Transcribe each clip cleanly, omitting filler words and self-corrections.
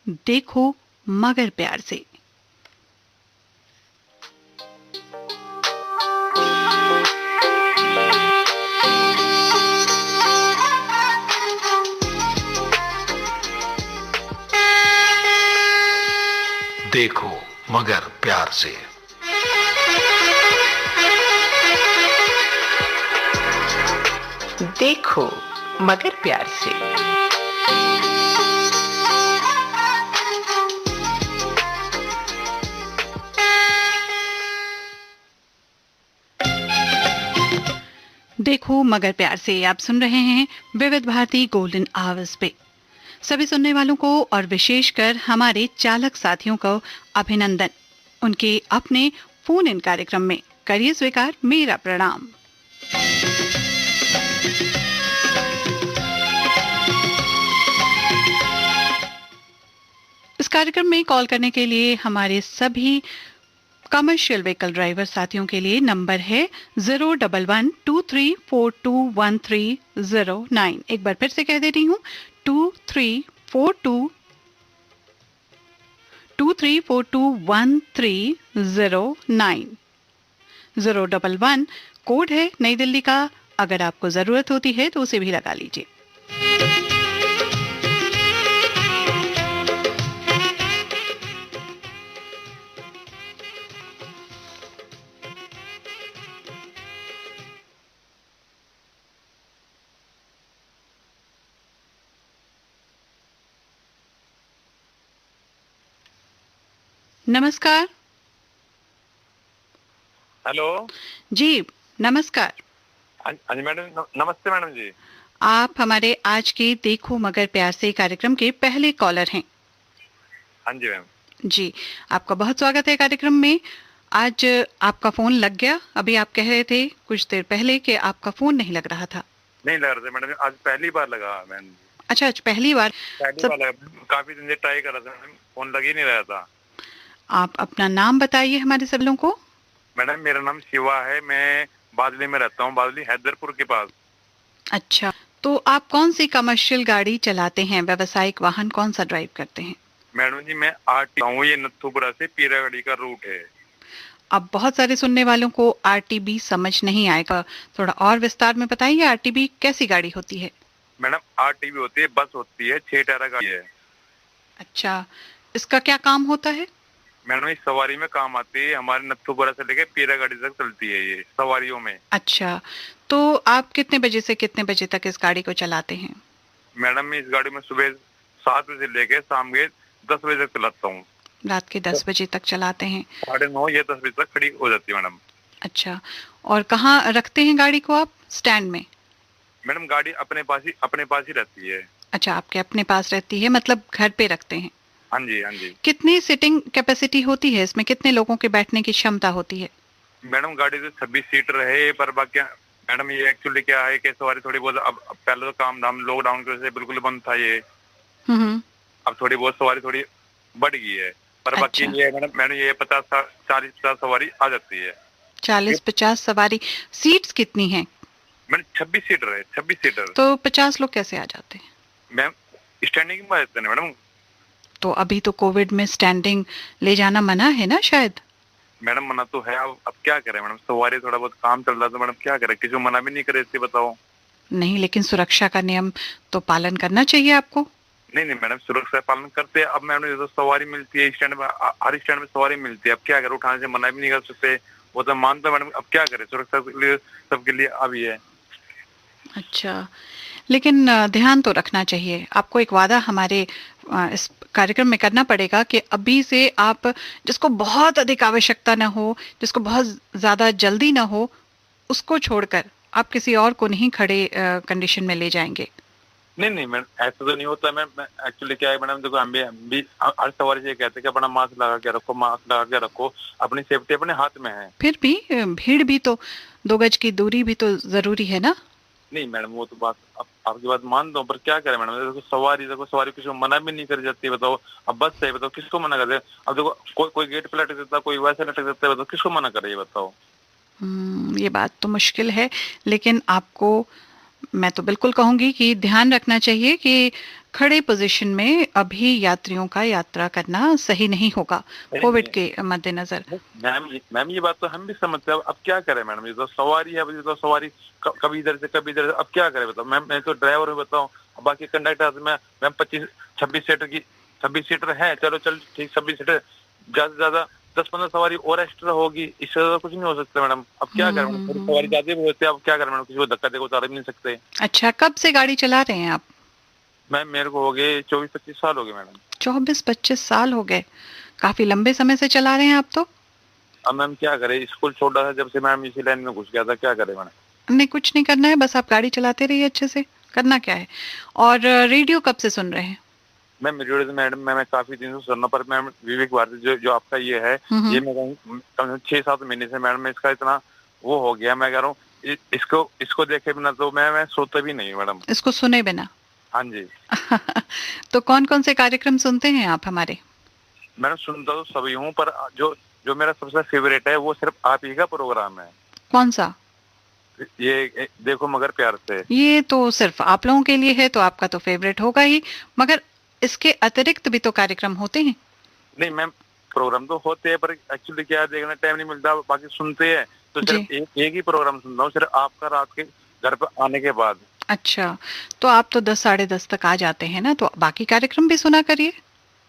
देखो मगर प्यार से। देखो मगर प्यार से। देखो मगर प्यार से। देखो मगर प्यार से आप सुन रहे हैं विविध भारती गोल्डन आवर्स पे। सभी सुनने वालों को और विशेषकर हमारे चालक साथियों को अभिनंदन। उनके अपने फोन इन कार्यक्रम में करिए स्वीकार मेरा प्रणाम। इस कार्यक्रम में कॉल करने के लिए हमारे सभी कमर्शियल व्हीकल ड्राइवर साथियों के लिए नंबर है 01123421309। एक बार फिर से कह दे रही हूँ 23421309। 011 कोड है नई दिल्ली का। अगर आपको जरूरत होती है तो उसे भी लगा लीजिए। नमस्कार। हेलो जी नमस्कार। हाँ जी मैडम, नमस्ते मैडम जी। आप हमारे आज के देखो मगर प्यार से कार्यक्रम के पहले कॉलर हैं। हाँ जी मैम। जी आपका बहुत स्वागत है कार्यक्रम में। आज आपका फोन लग गया। अभी आप कह रहे थे कुछ देर पहले कि आपका फोन नहीं लग रहा था। नहीं लग रहा था मैडम, आज पहली बार लगा मैम। अच्छा आज पहली बार। पहली बार लगा, काफी दिन से ट्राई कर रहा था मैडम, फोन लग ही नहीं रहा था। आप अपना नाम बताइए हमारे सब लोगों को। मैडम मेरा नाम शिवा है, मैं बादली में रहता हूँ, बादली हैदरपुर के पास। अच्छा तो आप कौन सी कमर्शियल गाड़ी चलाते हैं, व्यावसायिक वाहन कौन सा ड्राइव करते हैं? मैडम जी मैं आरटी हूँ, ये नथुपुरा से पीरागढ़ी का रूट है। अब बहुत सारे सुनने वालों को आरटीबी समझ नहीं आएगा, थोड़ा और विस्तार में बताइए आरटीबी कैसी गाड़ी होती है? मैडम आरटीबी होती है, बस होती है, 6 टायरा गाड़ी है। अच्छा इसका क्या काम होता है? मैडम इस सवारी में काम आती है, हमारे नथुपुरा से लेके पीरागढ़ी तक चलती है ये सवारियों में। अच्छा तो आप कितने बजे से कितने बजे तक इस गाड़ी को चलाते हैं? मैडम मैं इस गाड़ी में सुबह 7 बजे से लेके शाम के 10 बजे तक चलाता हूँ। रात के 10 बजे तक चलाते हैं? 9:30 या 10 बजे तक खड़ी हो जाती है मैडम। अच्छा और कहाँ रखते हैं गाड़ी को आप? स्टैंड में? मैडम गाड़ी अपने पास ही रहती है। अच्छा आपके अपने पास रहती है, मतलब घर पे रखते हैं? हाँ जी हाँ जी। कितनी सीटिंग कैपेसिटी होती है इसमें, कितने लोगों के बैठने की क्षमता होती है? मैडम गाड़ी तो 26 सीटर है, पर बाकी मैडम ये एक्चुअली क्या है कि सवारी थोड़ी बहुत अब पहले तो काम धाम लॉकडाउन की वजह से बिल्कुल बंद था ये। अब थोड़ी बहुत सवारी थोड़ी बढ़ गई है, पर बाकी अच्छा। ये मैडम ये 40-50 सवारी आ जाती है। 40-50 सवारी। सीट्स कितनी हैं? मैडम 26 सीटर है, 26 सीटर। तो 50 लोग कैसे आ जाते हैं? मैम स्टैंडिंग में रहते हैं मैडम। तो अभी तो कोविड में स्टैंडिंग ले जाना मना है ना शायद? मैडम मना तो है, अब क्या करें मैडम, सवारी थोड़ा बहुत काम चल रहा था मैडम, क्या करें, किसी को मना भी नहीं करे, इससे बताओ। नहीं लेकिन सुरक्षा का नियम तो पालन करना चाहिए आपको। नहीं नहीं मैडम, सुरक्षा पालन करते हैं। अब मैडम तो सवारी मिलती है स्टैंड में, हर स्टैंड में सवारी मिलती है, अब क्या करें, उठाने से मना भी नहीं कर सकते, वो तो मानते मैडम, अब क्या करें, सुरक्षा के लिए सबके लिए अभी है। अच्छा लेकिन ध्यान तो रखना चाहिए। आपको एक वादा हमारे इस कार्यक्रम में करना पड़ेगा कि अभी से आप, जिसको बहुत अधिक आवश्यकता ना हो, जिसको बहुत ज्यादा जल्दी ना हो, उसको छोड़कर आप किसी और को नहीं खड़े कंडीशन में ले जाएंगे। नहीं नहीं मैडम ऐसा तो नहीं होता। मैं एक्चुअली क्या है मैडम, देखो हम भी हर सवारी से कहते हैं कि अपना मास्क लगा के रखो, मास्क लगा के रखो, अपनी सेफ्टी अपने हाथ में है। फिर भी भीड़ भी तो, 2 गज की दूरी भी तो जरूरी है ना? नहीं मैडम वो तो बात आपकी बात मानता हूँ, पर क्या करें मैडम, देखो सवारी किसी को मना भी नहीं कर जाती, बताओ। अब बस है, बताओ किसको मना कर दे। अब देखो कोई गेट पे लटक देता, कोई वैसे लटक देता है, बताओ किसको मना करे ये बताओ। ये बात तो मुश्किल है, लेकिन आपको मैं तो बिल्कुल कहूंगी कि ध्यान रखना चाहिए कि खड़े पोजीशन में अभी यात्रियों का यात्रा करना सही नहीं होगा कोविड के मद्देनजर। मैम ये बात तो हम भी समझते हैं, अब क्या करें मैडम, ये तो सवारी है, अब ये तो सवारी कभी इधर से कभी इधर से, अब क्या करें बताओ मैम, मैं तो ड्राइवर हूँ बताओ, बाकी कंडक्टर में मैम 26 सीटर है, चलो चल ठीक 26 सीटर, ज्यादा से ज्यादा 10-15 सवारी और एक्स्ट्रा होगी, इससे ज्यादा कुछ नहीं हो सकता मैडम। अब क्या करें मैडम, सवारी ज्यादा भी होती है, अब क्या करें मैडम, किसी को धक्का देकर उतार भी नहीं सकते। अच्छा, कब से गाड़ी चला रहे हैं आप? मैम मेरे को हो गए 24-25 साल हो गए मैडम। 24-25 साल हो गए, काफी लंबे समय से चला रहे हैं आप तो। अब मैम क्या करें, स्कूल छोटा था जब से मैम इसी लाइन में घुस गया था, क्या करें मैडम। नहीं, कुछ नहीं करना है, बस आप गाड़ी चलाते रहिए अच्छे से, करना क्या है। और रेडियो कब से सुन रहे हैं? मैम रेडियो मैडम मैं काफी दिन से सुन रहा, पर मैम विवेक भारती जो आपका ये है, ये मैं कम से कम 6-7 महीने से मैडम इसका इतना वो हो गया, मैं कह रहा हूँ इसको देखे बिना तो मैं सोता भी नहीं मैडम। इसको सुने बिना? हाँ जी। तो कौन कौन से कार्यक्रम सुनते हैं आप हमारे? मैडम सुनता तो सभी हूँ, पर जो मेरा सबसे फेवरेट है वो सिर्फ आप ही का प्रोग्राम है। कौन सा? ये देखो मगर प्यार से। ये तो सिर्फ आप लोगों के लिए है, तो आपका तो फेवरेट होगा ही, मगर इसके अतिरिक्त भी तो कार्यक्रम होते हैं। नहीं मैम, प्रोग्राम तो होते हैं, पर एक्चुअली क्या देखना टाइम नहीं मिलता, बाकी सुनते हैं तो सिर्फ एक ही प्रोग्राम सुनता हूँ, सिर्फ आपका रात के घर पे आने के बाद। अच्छा, तो आप तो 10 साढ़े 10 तक आ जाते हैं ना, तो बाकी कार्यक्रम भी सुना करिए।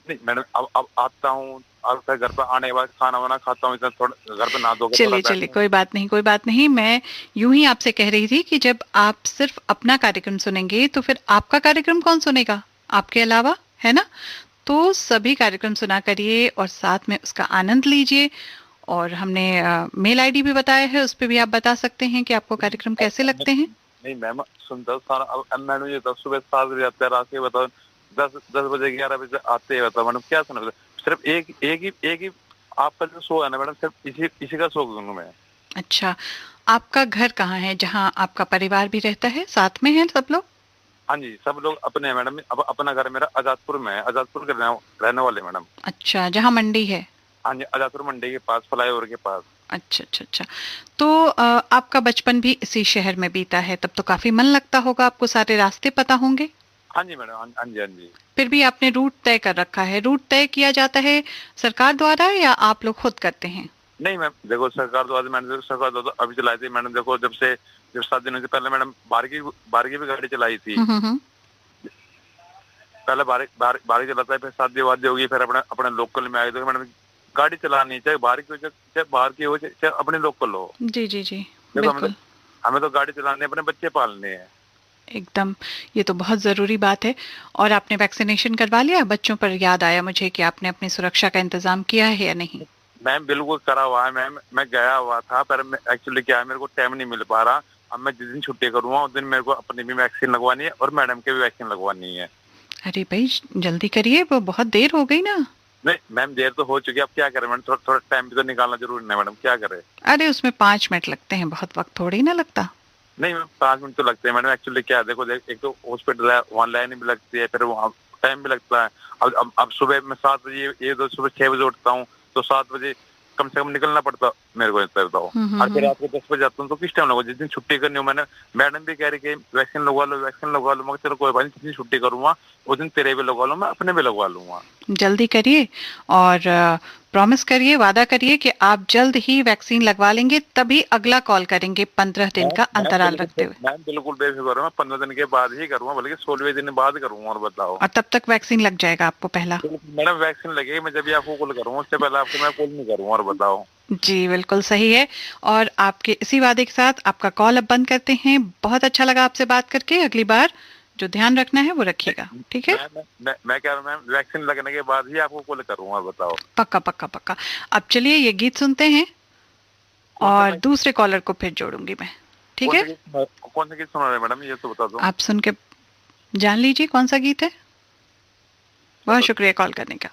नहीं मैडम, अब आता हूँ, आपका घर पर आने के बाद खाना वाना खाता हूँ, इतना थोड़ा घर पे नहा धो के चलिए कोई बात नहीं, कोई बात नहीं। मैं यूं ही आपसे कह रही थी कि जब आप सिर्फ अपना कार्यक्रम सुनेंगे तो फिर आपका कार्यक्रम कौन सुनेगा आपके अलावा, है ना। तो सभी कार्यक्रम सुना करिए और साथ में उसका आनंद लीजिए। और हमने मेल आईडी भी बताया है, उस पर भी आप बता सकते हैं कि आपको कार्यक्रम कैसे लगते हैं। नहीं मैम, सुनता सारा, अब मैडम ये तो सुबह 7 बजे आते हैं, रात के बताओ 10 बजे 11 बजे आते हैं, बताओ मैडम क्या सुना, सिर्फ एक ही आपका जो शो है ना मैडम, सिर्फ इसी का शो सुनूं मैं। अच्छा, आपका घर कहाँ है जहाँ आपका परिवार भी रहता है, साथ में है सब लोग? हाँ जी, सब लोग अपने हैं मैडम। अब अपना घर मेरा आजादपुर में है, आजादपुर के रहने वाले मैडम। अच्छा, जहाँ मंडी है? हाँ जी, आजादपुर मंडी के पास, फ्लाईओवर के पास। अच्छा अच्छा अच्छा। तो आपका बचपन भी इसी शहर में बीता है, तब तो काफी मन लगता होगा, आपको सारे रास्ते पता होंगे। हाँ जी मैडम, हाँ जी हाँ जी। फिर भी आपने रूट तय कर रखा है, रूट तय किया जाता है सरकार द्वारा या आप लोग खुद करते हैं? नहीं मैम, देखो सरकार द्वारा, मैंने सरकार द्वारा अभी चलाई थी मैडम, देखो जब 7 दिनों से पहले मैडम बार की भी गाड़ी चलाई थी। पहले बार चलाता है, फिर शादी वादी होगी, फिर अपने लोकल में आए, तो मैडम गाड़ी चलानी, चाहे बाहर की हो चाहे अपने लोकल हो। जी जी जी, बिल्कुल। हमें तो गाड़ी चलानी, अपने बच्चे पालने हैं। एकदम, ये तो बहुत जरूरी बात है। और आपने वैक्सीनेशन करवा लिया बच्चों पर? याद आया मुझे कि आपने अपनी सुरक्षा का इंतजाम किया है या नहीं? मैम बिल्कुल करा हुआ है मैम, मैं गया हुआ था, पर एक्चुअली क्या है, मेरे को टाइम नहीं मिल पा रहा। अब मैं जिस दिन छुट्टी करूंगा उस दिन मेरे को अपनी भी वैक्सीन लगवानी है और मैडम के भी वैक्सीन लगवानी है। अरे भाई जल्दी करिए, वो बहुत देर हो गई ना। नहीं मैम, देर तो हो चुकी है, अब क्या करें मैडम, थोड़ा टाइम भी तो निकालना जरूरी है मैडम, क्या करें। अरे उसमें 5 मिनट लगते हैं, बहुत वक्त थोड़ी ना लगता। नहीं मैम, 5 मिनट तो लगते हैं मैडम। एक्चुअली क्या है, देखो एक तो हॉस्पिटल है, वहाँ लाइन भी लगती है, फिर वहाँ टाइम भी लगता है। अब सुबह मैं 7 बजे, ये तो सुबह 6 बजे उठता हूँ, तो 7 बजे कम से कम निकलना पड़ता मेरे को, इतना बताओ। और फिर रात को 10 बजे आता हूँ, तो किस टाइम लगवा, जिस दिन छुट्टी करनी हो, मैंने मैडम भी कह रही कि वैक्सीन लगवा लो, मगर चलो कोई बात नहीं, जिस दिन छुट्टी करूंगा उस दिन तेरे भी लगवा लो, मैं अपने भी लगवा लूंगा। जल्दी करिए और प्रॉमिस करिए, वादा करिए कि आप जल्द ही वैक्सीन लगवा लेंगे, तभी अगला कॉल करेंगे 15 दिन का अंतराल रखते हुए। मैं बिल्कुल बेफिक्र हूँ, मैं 15 दिन के बाद ही करूँगा, बल्कि 16वें दिन बाद करूँगा। और बताओ। और तब तक वैक्सीन लग जाएगा आपको पहला? मैडम वैक्सीन लगेगी, मैं जब भी आपको कॉल करूँगा, उससे पहले आपको मैं कॉल नहीं करूँगा। और बताओ। जी बिल्कुल सही है। और आपके इसी वादे के साथ आपका कॉल अब बंद करते हैं। बहुत अच्छा लगा आपसे बात करके, अगली बार जो ध्यान रखना है वो रखिएगा, ठीक है? मैं कह रहा हूँ मैम, वैक्सीन लगने के बाद ही आपको कॉल करूँगा। बताओ। पक्का पक्का पक्का। अब चलिए ये गीत सुनते हैं और दूसरे कॉलर को फिर जोड़ूंगी मैं, ठीक है? कौन सा गीत सुना रहे मैडम, ये तो बता दो। आप सुन के जान लीजिए कौन सा गीत है। बहुत शुक्रिया कॉल करने का।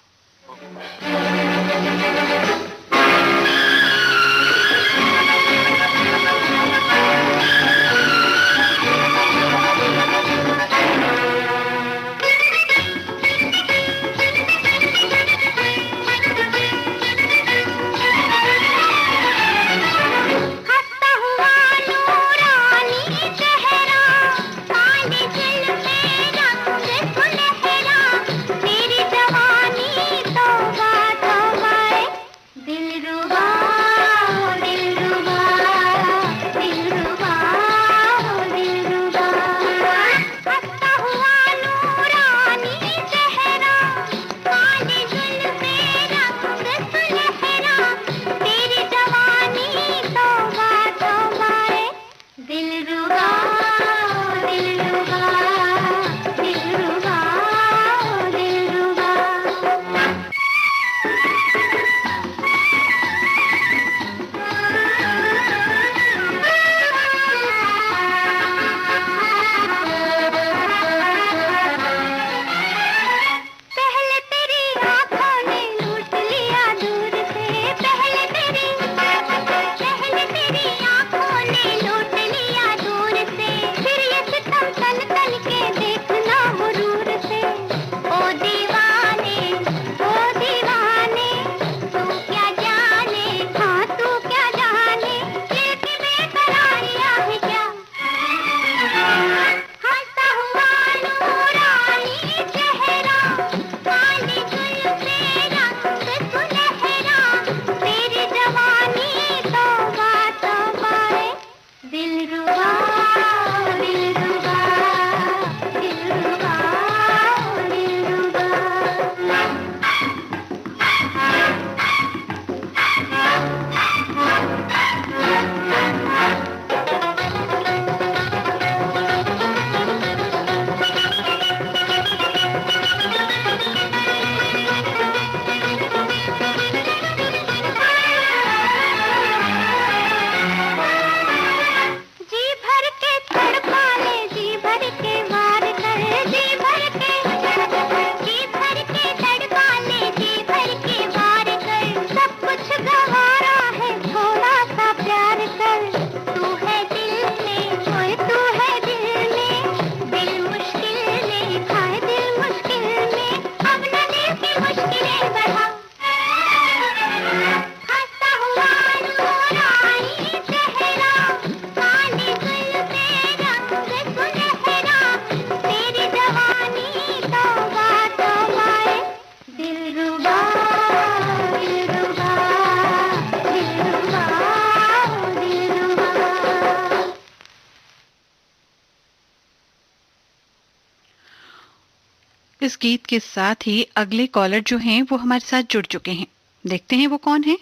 इस गीत के साथ ही अगले कॉलर जो हैं वो हमारे साथ जुड़ चुके हैं। देखते हैं वो कौन है।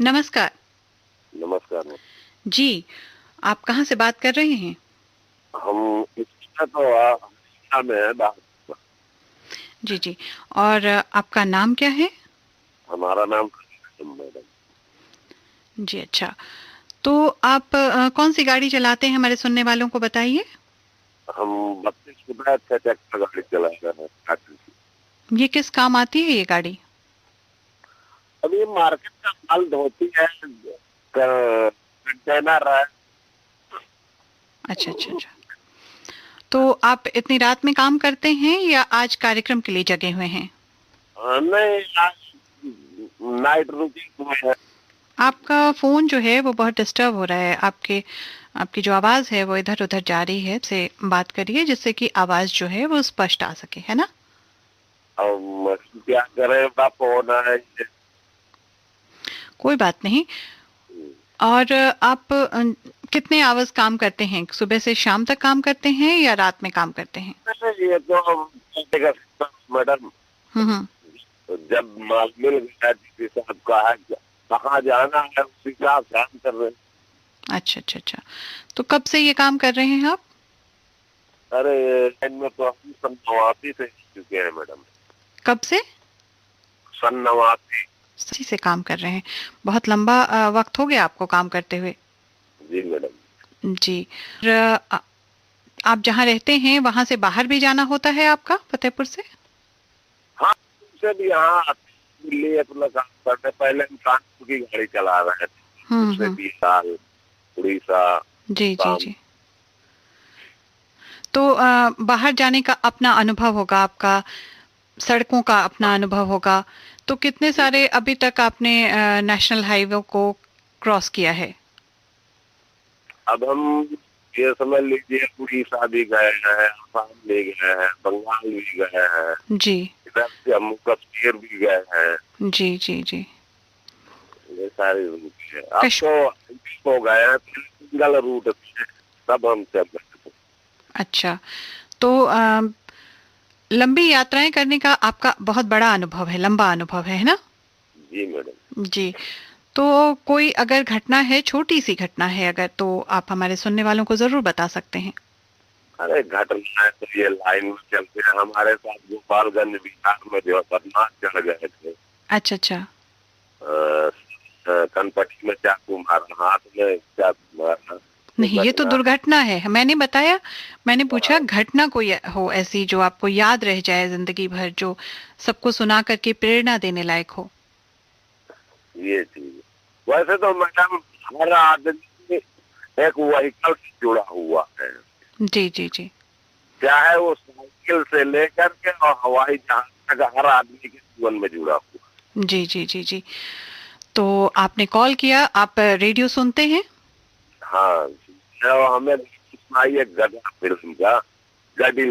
नमस्कार। नमस्कार जी, आप कहाँ से बात कर रहे हैं? हम इसका तो में है बात। जी जी, और आपका नाम क्या है? हमारा नाम मैडम। जी अच्छा, तो आप कौन सी गाड़ी चलाते हैं हमारे सुनने वालों को बताइए। हम 32 फुट ट्रैक्टर गाड़ी चला रहे हैं। ये किस काम आती है ये गाड़ी? अब ये मार्केट का माल धोती है, कंटेनर है। अच्छा अच्छा अच्छा, तो आप इतनी रात में काम करते हैं या आज कार्यक्रम के लिए जगे हुए हैं? नहीं, नाइट रूटीन है। आपका फोन जो है वो बहुत डिस्टर्ब हो रहा है, आपकी जो आवाज है वो इधर उधर जा रही है। से बात करिए जिससे कि आवाज जो है वो स्पष्ट आ सके, है ना? अब क्या करें, फोन है। कोई बात नहीं। और आप कितने आवर्स काम करते हैं? सुबह से शाम तक काम करते हैं या रात में काम करते हैं? ये तो मैडम, जब माल मिल गया जिस हिसाब का है, कहाँ जाना है उसी का काम कर रहे हैं। अच्छा अच्छा अच्छा, तो कब से ये काम कर रहे हैं आप? अरे इनमें तो हम सन 89 से चुके हैं मैडम। कब से? सन 89 से काम कर रहे हैं। बहुत लंबा वक्त हो गया आपको काम करते हुए। जी मैडम। जी, आप जहाँ रहते हैं वहां से बाहर भी जाना होता है आपका, फतेहपुर से? हाँ, से भी यहाँ दिल्ली अपना काम करते। पहले हम कानपुर की गाड़ी चला रहे थे, उससे 20 साल उड़ीसा। जी जी जी, तो बाहर जाने का अपना अनुभव होगा आपका, सड़कों का अपना अनुभव होगा। तो कितने सारे अभी तक आपने नेशनल हाईवे को क्रॉस किया है? अब हम ये समझ लीजिए उड़ीसा भी गए हैं, आसाम भी गए हैं, बंगाल भी गए हैं। जी, इधर से हम कश्मीर भी गए हैं। जी जी जी, ये सारे रूट है। अब तो हो गए हैं, सिंगल रूट सब हम चल रहे हैं। अच्छा, तो लंबी यात्राएं करने का आपका बहुत बड़ा अनुभव है, लंबा अनुभव है ना? जी मैडम। जी, तो कोई अगर घटना है, छोटी सी घटना है अगर, तो आप हमारे सुनने वालों को जरूर बता सकते हैं। अरे घटना है तो ये लाइन में चलते हैं। हमारे साथ गोपालगंज बिहार में जो बदमाश चढ़ गए थे। अच्छा अच्छा, कनपट्टी में चाकू मारा, हाथ में चाकू मारा। नहीं ये तो दुर्घटना है, मैंने बताया। मैंने पूछा घटना कोई हो ऐसी जो आपको याद रह जाए जिंदगी भर, जो सबको सुना करके प्रेरणा देने लायक हो। ये चीज वैसे तो मैडम हर आदमी एक व्हीकल से जुड़ा हुआ है। जी जी जी, चाहे वो साइकिल से लेकर के और हवाई जहाज तक हर आदमी के जीवन में जुड़ा हुआ। जी जी जी जी, तो आपने कॉल किया, आप रेडियो सुनते हैं? हाँ, हमें सुनाइए गधा फिल्म का गाड़ी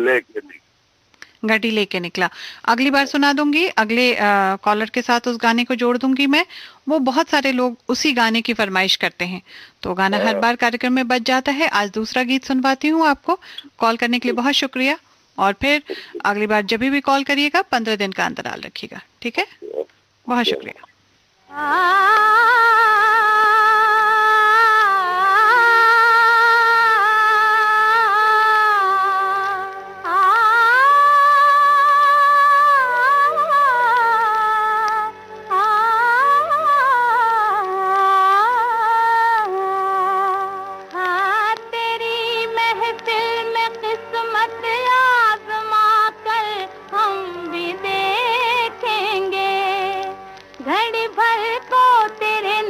लेके निकला। अगली बार सुना दूंगी, अगले कॉलर के साथ उस गाने को जोड़ दूंगी मैं। वो बहुत सारे लोग उसी गाने की फरमाइश करते हैं, तो गाना हर बार कार्यक्रम में बज जाता है। आज दूसरा गीत सुनवाती हूँ आपको। कॉल करने के लिए बहुत शुक्रिया, और फिर अगली बार जब भी कॉल करिएगा 15 दिन का अंतराल रखिएगा, ठीक है? बहुत शुक्रिया। घड़ी भर को तेरे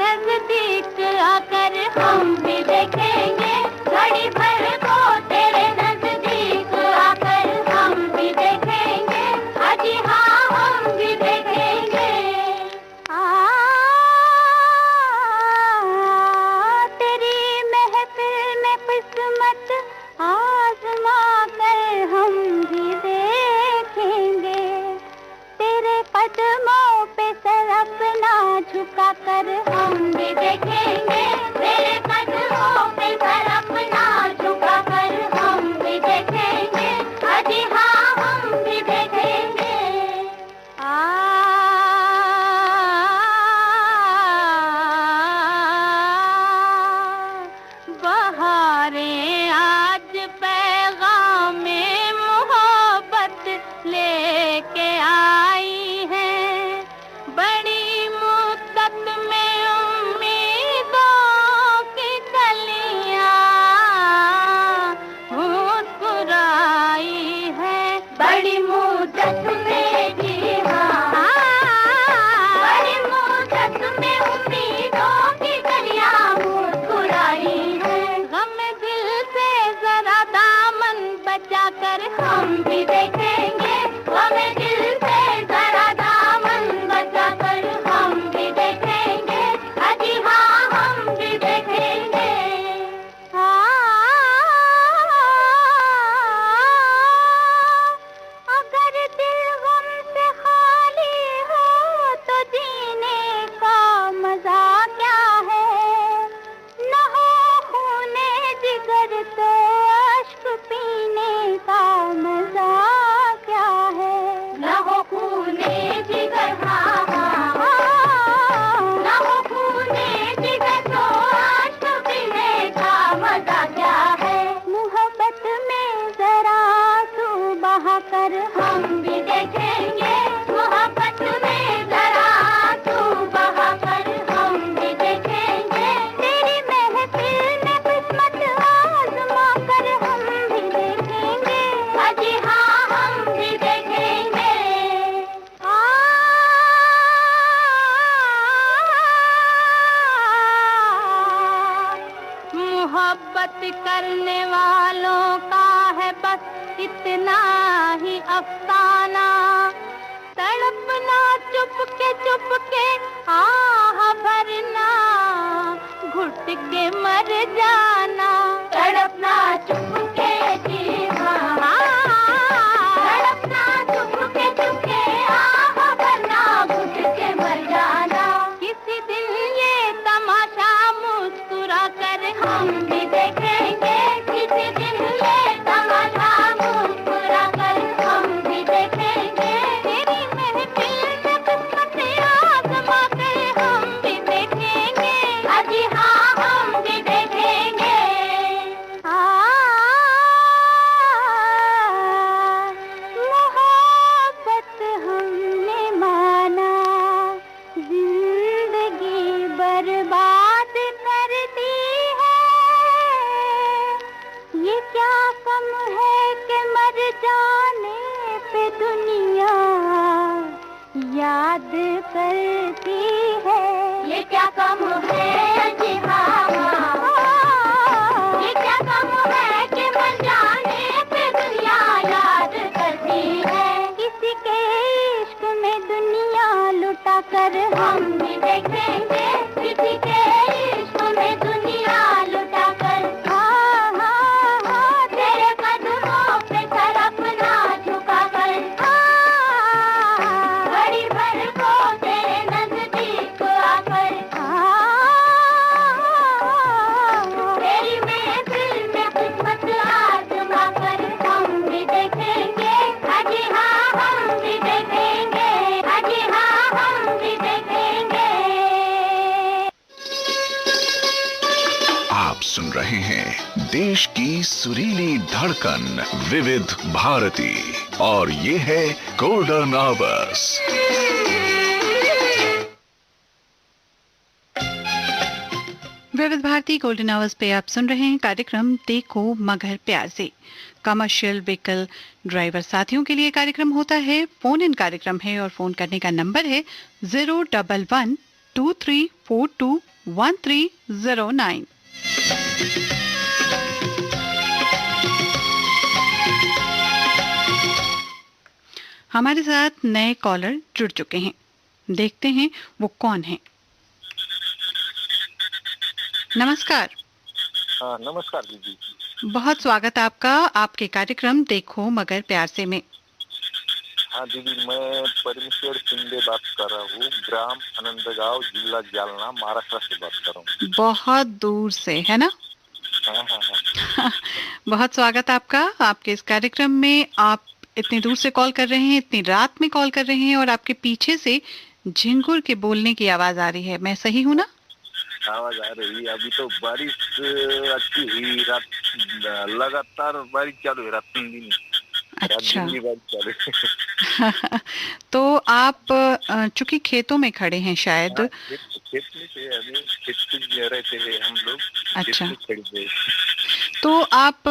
बचा कर हम भी देखेंगे, हमें दिल से जरा दामन बचा कर हम भी देखेंगे, अजी हाँ हम भी देखेंगे। अगर दिल गम से खाली हो तो जीने का मजा क्या है, न हो खूने जिगर तो अश्क पीने का मजा क्या है, न हो खूने जिगर हाँ हाँ, न हो खूने जिगर तो अश्क पीने का मजा क्या है। मोहब्बत में जरा तू बहा कर हम भी देखेंगे, मोहब्बत में जरा तू बहा कर हम भी देखेंगे, तेरी महफिल में किस्मत आजमा कर हम भी देखेंगे, अजी हाँ हम भी देखेंगे। मोहब्बत करने वालों का है बस इतना ही अफसाना, तड़पना चुप के आह भरना, घुट के मर जाना, तड़पना चुप के जी हाँ, तड़पना चुप के आह भरना, घुट के मर जाना। किसी दिन ये तमाशा मुस्कुरा कर हम भी देखेंगे, किसी दिन ये तमाशा मुस्कुरा कर हम भी देखेंगे, तेरी महफिल में किस्मत आजमा कर हम भी देखेंगे, अजी हाँ हम भी देखेंगे। मोहब्बत हमने माना, जिंदगी बर्बाद कर दी है, ये क्या कम है कि मर जाने पे दुनिया याद करती है, ये क्या कम है जी हाँ हाँ, ये क्या कम है कि मर जाने पे दुनिया याद करती है, किसी के इश्क में दुनिया लुटा कर हम भी देखेंगे, किसी के इश्क में दुनिया लुटा कर हाँ हाँ हाँ, तेरे कदमों पे सर अपना झुका कर हाँ, घड़ी भर को तेरे नजदीक आकर हाँ, तेरी महफिल में किस्मत आजमा कर हम भी देखेंगे, अजी हाँ हम भी देखेंगे, अजी हाँ हम भी देखेंगे। आप सुन रहे हैं देश की सुरीली धड़कन विविध भारती और ये है गोल्डन आवर्स। विविध भारती गोल्डन आवर्स पे आप सुन रहे हैं कार्यक्रम देखो मगर प्यार से। कमर्शियल व्हीकल ड्राइवर साथियों के लिए कार्यक्रम होता है, फोन इन कार्यक्रम है और फोन करने का नंबर है 01123421309। हमारे साथ नए कॉलर जुड़ चुके हैं, देखते हैं वो कौन है। नमस्कार। हाँ नमस्कार दीदी। बहुत स्वागत आपका आपके कार्यक्रम देखो मगर प्यार से में। हाँ दीदी, मैं परमेश्वर शिंदे बात कर रहा हूँ, ग्राम आनंदगांव, जिला जालना, महाराष्ट्र से बात कर रहा हूँ। बहुत दूर से है ना? हाँ हाँ हाँ। बहुत स्वागत आपका आपके इस कार्यक्रम में। आप इतनी दूर से कॉल कर रहे हैं, इतनी रात में कॉल कर रहे हैं और आपके पीछे से झिंगुर के बोलने की आवाज आ रही है। मैं सही हूँ ना? आवाज आ रही है। अभी तो बारिश अच्छी हुई, रात लगातार बारिश चालू है, रात 3 दिन। अच्छा। बारिश चालू है। तो आप चूंकि खेतों में खड़े हैं शायद। खेत में से अभी खेत में रहते हैं हम लोग। अच्छा। खेत में तो आप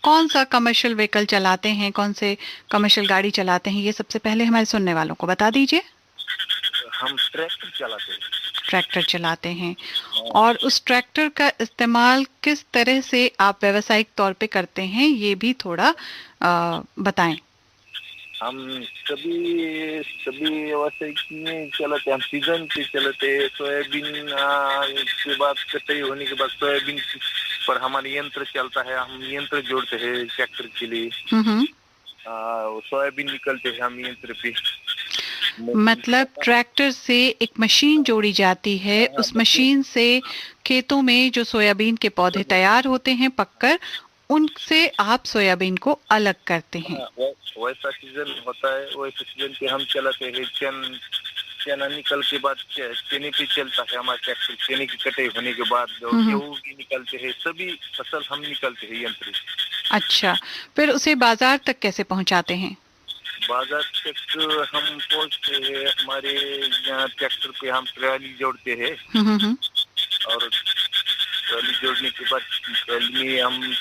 कौन सा कमर्शियल व्हीकल चलाते हैं, कौन से कमर्शियल गाड़ी चलाते हैं, ये सबसे पहले हमारे सुनने वालों को बता दीजिए। हम ट्रैक्टर चलाते हैं। ट्रैक्टर चलाते हैं, और उस ट्रैक्टर का इस्तेमाल किस तरह से आप व्यावसायिक तौर पे करते हैं, ये भी थोड़ा बताएं। हम सभी व्यवसाय में चलाते हैं। हम सीजन पे चलाते हैं। सोयाबीन के बाद कटाई होने के बाद सोयाबीन पर हमारा यंत्र चलता है। हम यंत्र जोड़ते हैं ट्रैक्टर के लिए। सोयाबीन निकलते हैं हम यंत्र पे। मतलब ट्रैक्टर से एक मशीन जोड़ी जाती है, उस मशीन से खेतों में जो सोयाबीन के पौधे तैयार होते हैं पककर, उनसे आप सोयाबीन को अलग करते हैं। वैसा सीजन होता है, वैसे सीजन पे हम चलाते हैं। चना निकल के बाद चने पे चलता है हमारा ट्रैक्टर। चने की कटाई होने के बाद गेहूं भी निकलते हैं, सभी फसल हम निकलते हैं यंत्र। अच्छा, फिर उसे बाजार तक कैसे पहुंचाते हैं? बाजार तक हम पहुंचते हैं, हमारे यहाँ ट्रैक्टर पे हम ट्राली जोड़ते हैं। और ट्राली जोड़ने के बाद ट्राली में हम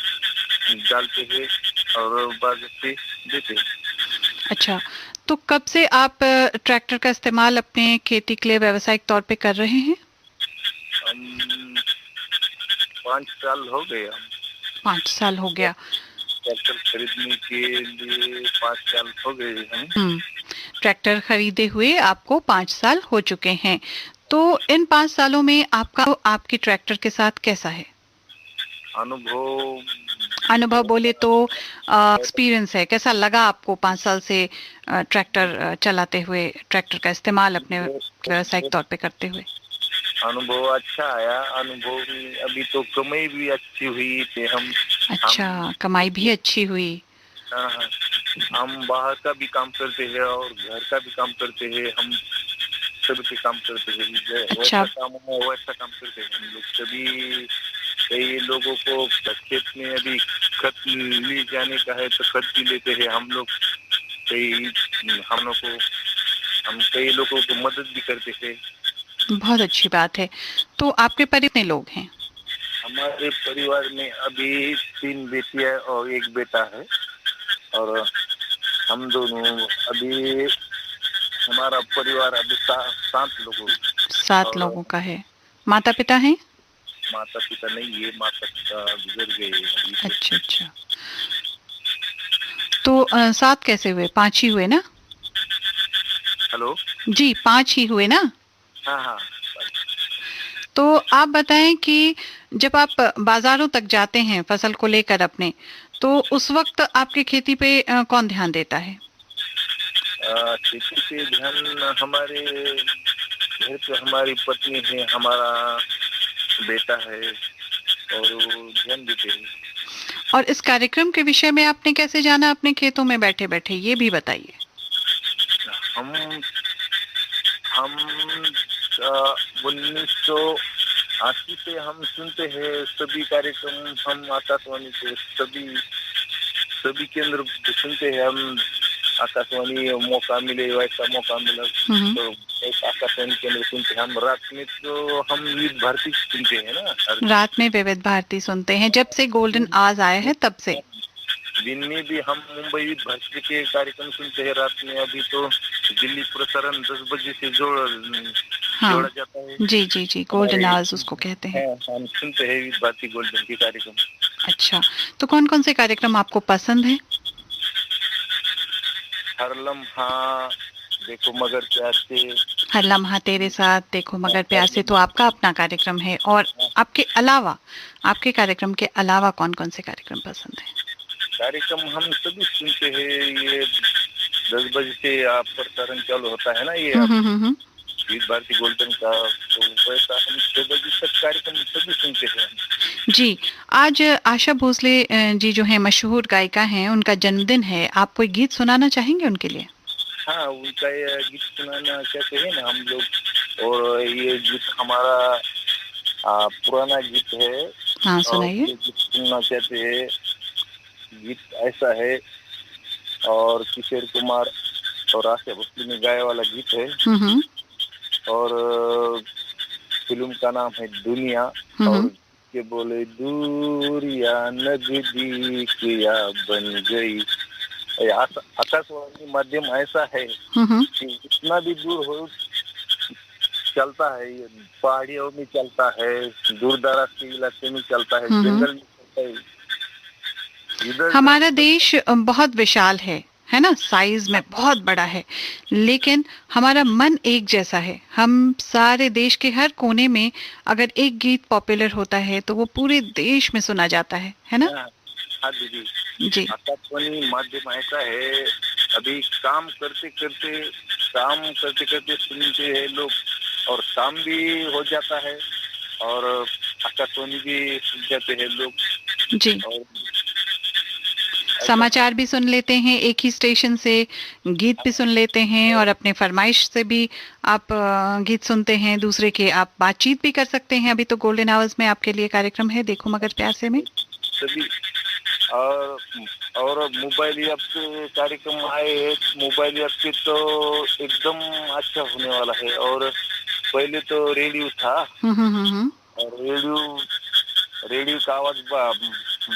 डालते हैं और बाजार पे देते हैं। अच्छा, तो कब से आप ट्रैक्टर का इस्तेमाल अपने खेती के लिए व्यावसायिक तौर पे कर रहे हैं? 5 साल हो गए। 5 साल हो गया। ट्रैक्टर खरीदने के लिए 5 साल हो गए हैं। ट्रैक्टर खरीदे हुए आपको 5 साल हो चुके हैं। तो इन 5 सालों में आपके ट्रैक्टर के साथ कैसा है अनुभव? बोले तो एक्सपीरियंस है, कैसा लगा आपको 5 साल से ट्रैक्टर चलाते हुए, ट्रैक्टर का इस्तेमाल अपने व्यावसायिक तौर पे करते हुए? अनुभव अच्छा आया। अनुभव में अभी तो कमाई भी अच्छी हुई थी। अच्छा, कमाई भी अच्छी हुई। हम बाहर का भी काम करते हैं और घर का भी काम करते हैं। हम सभी काम करते हैं। अच्छा, वैसा काम करते हैं हम लोग सभी। कई लोगों को खेत में अभी खत ले जाने का है तो खत भी लेते हैं हम लोग। हम कई लोगों को मदद भी करते थे। बहुत अच्छी बात है। तो आपके परिवार में लोग हैं? हमारे परिवार में अभी 3 बेटियां और 1 बेटा है। और हम दोनों अभी, हमारा परिवार अभी 7 लोगों का है। माता पिता हैं? माता पिता नहीं है, माता पिता गुजर गए। अच्छा, तो 7 कैसे हुए? 5 ही हुए ना? हेलो जी, 5 ही हुए ना? हाँ। तो आप बताएं कि जब आप बाजारों तक जाते हैं फसल को लेकर अपने, तो उस वक्त आपके खेती पे कौन ध्यान देता है? खेती पे ध्यान हमारे घर पे हमारी पत्नी है, हमारा बेटा है और ध्यान देते हैं। और इस कार्यक्रम के विषय में आपने कैसे जाना अपने खेतों में बैठे बैठे, ये भी बताइए। हम 1980 से हम सुनते हैं सभी कार्यक्रम। हम आकाशवाणी से सभी केंद्र सुनते हैं हम। आकाशवाणी मौका मिले, वैसा मौका मिला तो एक आकाशवाणी केंद्र सुनते हैं हम। रात में तो हम विविध भारती सुनते हैं ना। रात में विविध भारती सुनते हैं जब से गोल्डन आवर्स आया है तब से। दिन में भी हम मुंबई विविध भारती के कार्यक्रम सुनते हैं। रात में अभी तो दिल्ली प्रसारण 10 बजे से जोड़ा जाता है। जी, गोल्डन आवर्स उसको कहते हैं। हम सुनते हैं विविध भारती गोल्डन के कार्यक्रम। अच्छा, तो कौन कौन से कार्यक्रम आपको पसंद है? हर लम्हा देखो मगर प्यार से, हर लम्हा तेरे साथ, देखो मगर प्यार से तो आपका अपना कार्यक्रम है। और आपके कार्यक्रम के अलावा कौन कौन से कार्यक्रम पसंद है? कार्यक्रम हम सभी सुनते हैं। ये 10 बजे से प्रसारण चालू होता है ना, ये विविध भारती गोल्डन का, तो वैसा हम 6 बजे तक कार्यक्रम सभी सुनते हैं। जी, आज आशा भोसले जी जो है मशहूर गायिका हैं, उनका जन्मदिन है। आप कोई गीत सुनाना चाहेंगे उनके लिए? हाँ, उनका गीत सुनाना चाहते हैं ना हम लोग। और ये गीत हमारा पुराना गीत है। हाँ, सुनाइए। गीत सुनना चाहते हैं। गीत ऐसा है और किशोर कुमार और आशा भोसले ने गाया वाला गीत है। और फिल्म का नाम है दुनिया। और के बोले दूरिया नजदीक या बन गई। आकाशवाणी माध्यम ऐसा है कि इतना भी दूर हो चलता है, ये पहाड़ियों में चलता है, दूर दराज के इलाके में चलता है, जंगल में चलता है। इधर हमारा देश बहुत विशाल है ना, साइज में बहुत बड़ा है, लेकिन हमारा मन एक जैसा है। हम सारे देश के हर कोने में अगर एक गीत पॉपुलर होता है तो वो पूरे देश में सुना जाता है ना? हाँ दीदी जी। आकाशवाणी माध्यम ऐसा है, अभी काम करते करते सुनते हैं लोग, और काम भी हो जाता है और आकाशवाणी भी सुन जाते हैं लोग जी। और समाचार भी सुन लेते हैं एक ही स्टेशन से, गीत भी सुन लेते हैं, और अपने फरमाइश से भी आप गीत सुनते हैं दूसरे के, आप बातचीत भी कर सकते हैं। अभी तो गोल्डन आवर्स में आपके लिए कार्यक्रम है देखो मगर प्यार से में सभी, और मोबाइल ऐप के कार्यक्रम आए हैं, मोबाइल ऐप के तो एकदम अच्छा होने वाला है। और पहले तो रेडियो था, और रेडियो का आवाज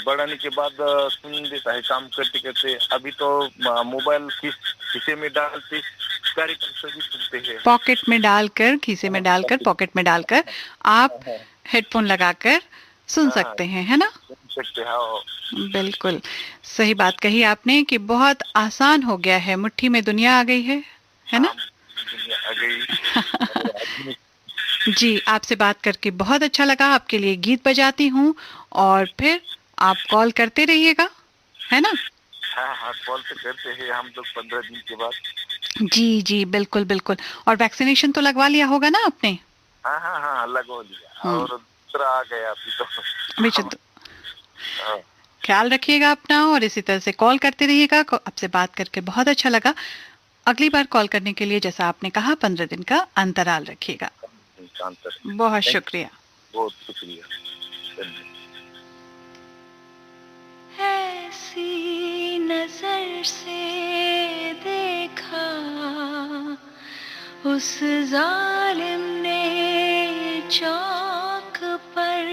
बढ़ाने के बाद सुन देता है काम करते करते। अभी तो मोबाइल खीसे में डालते कार्यक्रम सभी सुनते हैं, पॉकेट में डालकर, खीसे में डालकर, पॉकेट में डालकर आप हेडफोन लगाकर सुन सकते हैं, है ना? सुन सकते हैं। बिल्कुल सही बात कही आपने कि बहुत आसान हो गया है, मुट्ठी में दुनिया आ गई है ना? दुनिया आ गई। जी, आपसे बात करके बहुत अच्छा लगा। आपके लिए गीत बजाती हूँ और फिर आप कॉल करते रहिएगा, है ना? हाँ, कॉल तो करते हैं हम लोग 15 दिन के बाद। जी जी, बिल्कुल बिल्कुल। और वैक्सीनेशन तो लगवा लिया होगा ना आपने? हाँ, लगवा लिया, और दूसरा आ गया अभी तो। ख्याल रखिएगा अपना और इसी तरह से कॉल करते रहिएगा। आपसे बात करके बहुत अच्छा लगा। अगली बार कॉल करने के लिए जैसा आपने कहा 15 दिन का अंतराल रखिएगा। बहुत शुक्रिया। बहुत शुक्रिया। ऐसी नजर से देखा उस जालिम ने चौक पर,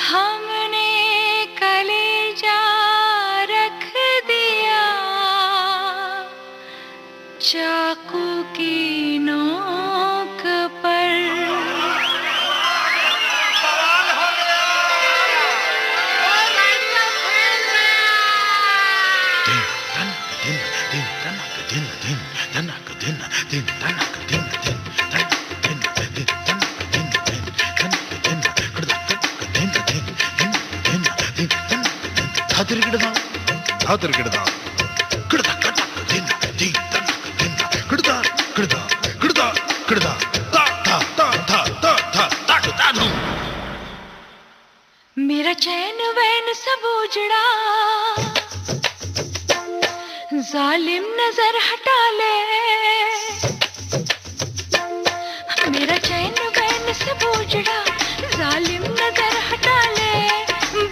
हमने कलेजा रख दिया चाकू की नोक पर। मेरा चैन वैन सब उजड़ा, जालिम नजर हटा ले। मेरा चैन वैन सब उजड़ा, जालिम नजर हटा ले।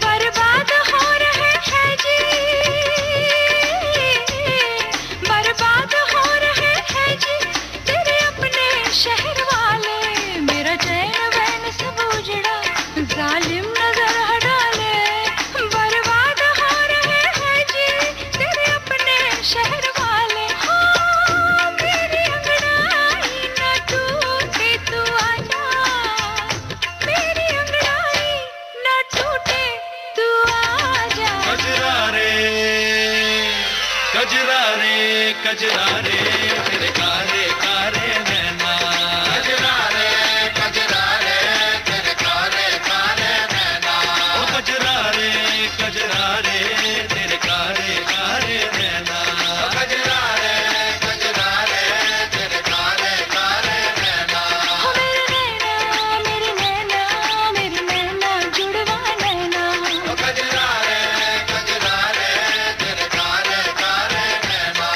बर्बाद हो रहे हैं जी, बर्बाद हो रहे हैं जी तेरे अपने शहर वाले। मेरा चैन वैन सब उजड़ा, जालिम नजर हटा ले। बर्बाद हो रहे हैं जी तेरे अपने शहर वाले। हाँ, मेरी अंगड़ाई न टूटे तू आजा, मेरी अंगड़ाई न टूटे तू आजा। कजरा रे कजरा रे तेरे कारे कारे नैना। कजरा रे तेरे कारे कारे नैना। ओ कजरा रे तेरे कारे कारे नैना। कजरा रे तेरे कारे कारे नैना। हो मेरे नैना, मेरी नैना जुड़वा नैना। ओ कजरा रे तेरे कारे कारे नैना।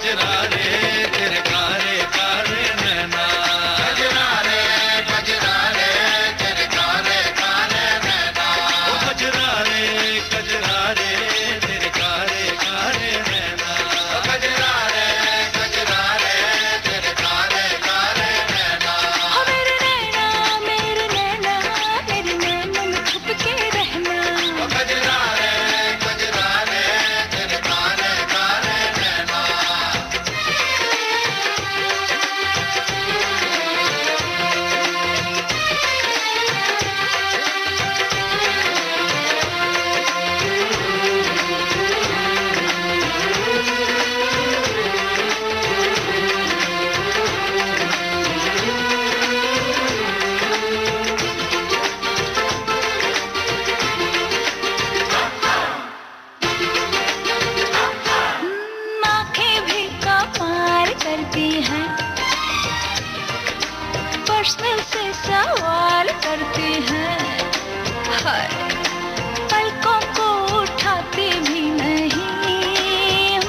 कजरा रे तेरे कारे कारे नैना कजरा रे तेरे कारे कारे नैना ओ कजरा रे तेरे कारे कारे नैना ओ कजरा रे तेरे कारे कारे नैना ओ मेरे नैना मेरे नैना मेरे नैना में छुप के रहना ओ कजरा रे तेरे कारे कारे नैना आंखें भी कमाल करती हैं पर्सनल से सवाल करती हैं हाय पलकों को उठाती भी नहीं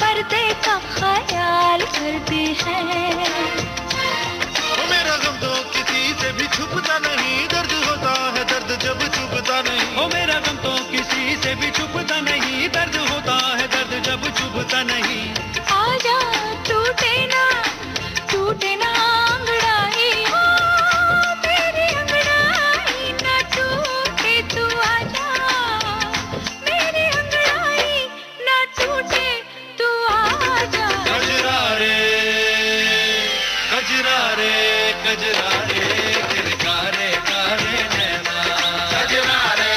पर्दे का ख्याल करती हैं ओ मेरा गम तो किसी से भी छुपता नहीं दर्द होता है दर्द जब छुपता नहीं ओ मेरा गम तो किसी से भी छुपता नहीं दर्द होता है दर्द जब छुपता नहीं आजा टूटे ना अंगड़ाई हो मेरी अंगड़ाई ना टूटे तू आजा मेरी अंगड़ाई ना टूटे तू आजा कजरा रे तेरे कारे कारे नैना कजरा रे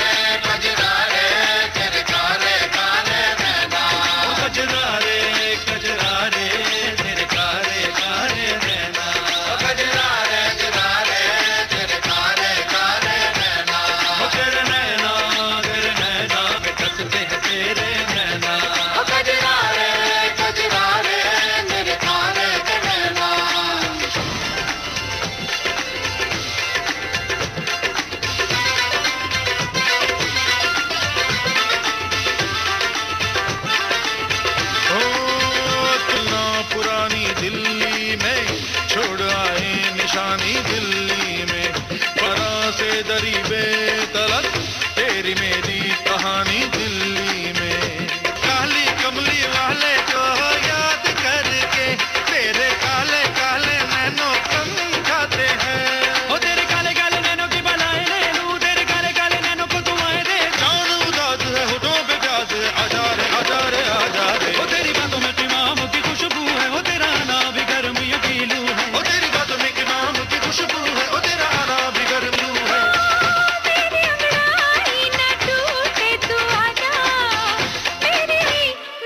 तेरे कारे कारे नैना ओ कजरा रे तेरे कारे कारे नैना ओ कजरा रे तेरे कारे कारे नैना ओ तेरे नैना बेकसते हैं तेरे नैना ओ कजरा रे मेरे कारे के नैना ओ तुलना पुरानी दिल्ली में छोड़ आए निशानी दिल्ली में बरा से दरी बेतलक तेरी मेरी कहानी दिल्ली में काली कमली वाले को याद करके तेरे काले काले नैनों कम जाते हैं ओ तेरे काले काले नैनों की बलाएं ले लूं तेरे काले काले नैनों को दुआएं दे जान उदास है होठों पे प्यास है आजा रे ओ तेरी बातों में इमाम की खुशबू है ओ तेरा आना भी गर्म यू गीलू है ओ तेरी बातों में इमाम की खुशबू है ओ तेरा आना भी गर्म यू है मेरी अंगड़ाई ना टूटे तू आजा मेरी